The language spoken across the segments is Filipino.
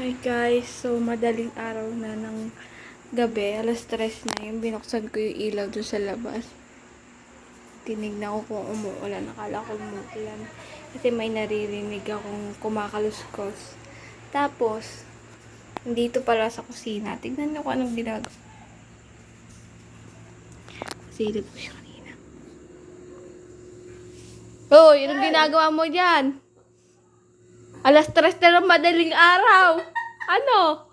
Hi guys, so madaling araw na ng gabi, alas 3 na yung binuksan ko yung ilaw doon sa labas. Tinignan ko kung umuulan, akala ko umuulan. Kasi may naririnig akong kumakaluskos. Tapos, dito pala sa kusina, tignan nyo kung anong ginagawa. Silip ko siya kanina. Hoy, anong ginagawa mo dyan? Alas 3 na ng madaling araw. Ano?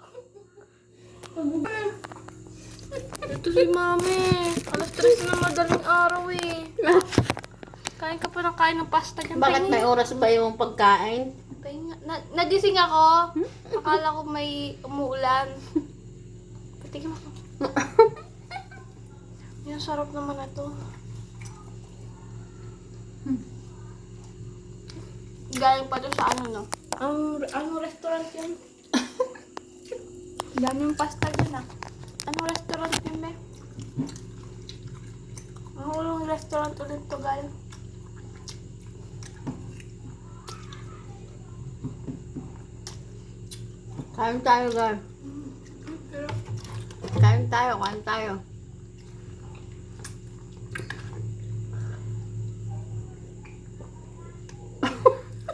Ito si mami. Alas 3 na ng madaling araw eh. Kain ka pa ng kain ng pasta dyan. Bakit may oras ba yung pagkain? Nagising ako. Akala ko may umuulan. Patigim ako. Yung sarap naman na to. Galing pa to sa ano no? Anong restaurant yun? Daming pasta dyan ah. Anong restaurant yun, be? Anong restaurant ulit to, gal? Kain tayo, girl. Kain tayo.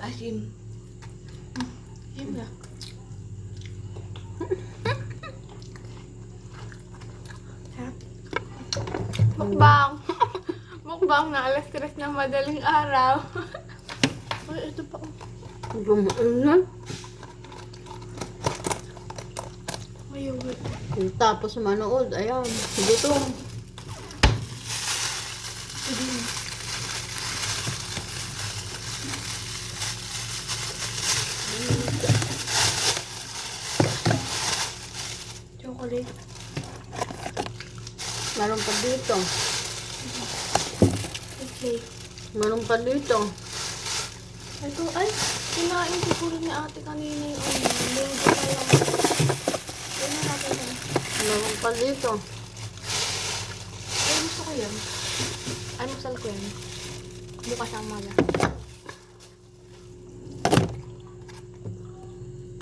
Asim. Asim na. Mukbang. Mukbang na alas 3 ng madaling araw. Ay, ito pa. Gumaan na. Ayun. Tapos manood, ayan, gutom. Chocolate. Meron pa dito. Okay. Meron pa dito. Ito, ay, kinain siguro ni ate kanina yung linggo na lang. Ayun na natin yan. Meron pa dito. Ay, gusto ko yan. Ay, masal ko yan. Bukas ang maga.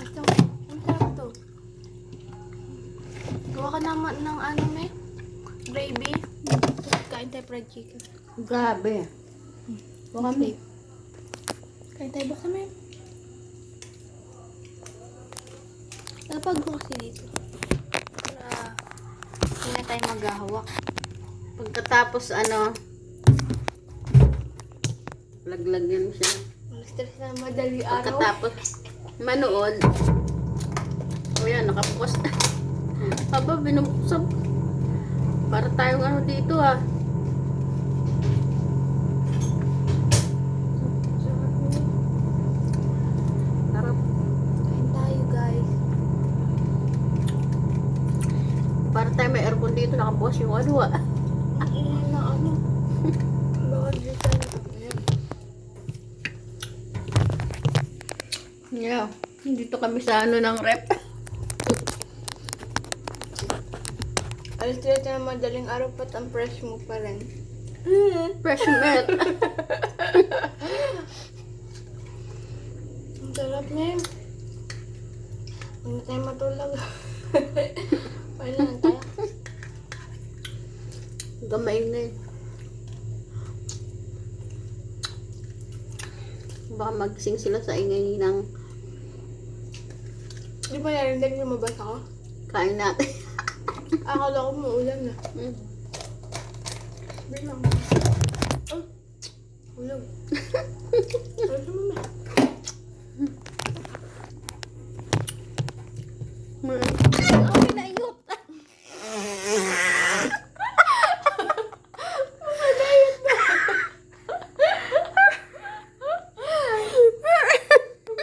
Ito, ang sarap to. Gawa ka naman ng ano, me? Gravy. Kain tayo fried chicken. Grabe. Bukas tayo. Kain tayo ba kami? Napag ko kasi dito. Para hindi na tayo maghahawak. Pagkatapos laglagan siya. Alas 3 na madali araw. Pagkatapos manood. O yan, nakapost. Aba, binubuksan. Para tayong dito ah. Sarap. Kain tayo, guys. Para tayo may aircon dito, nakabukas yung ah. Ang ingay na ano. Baka dito tayo. Ayan. Yeah. Dito kami sa ng rep. Alas 3 na madaling araw pat ang fresh mo pa rin. Fresh milk. Ang sarap na yun. Huwag na tayo matulog. Paano lang tayo? Gamay na eh. Baka magsing sila sa ingay ng Di ba narinig lumabas ako? kain natin. Akala ko muulan na. Mm. Bilang. Oh, ulog. Ano mo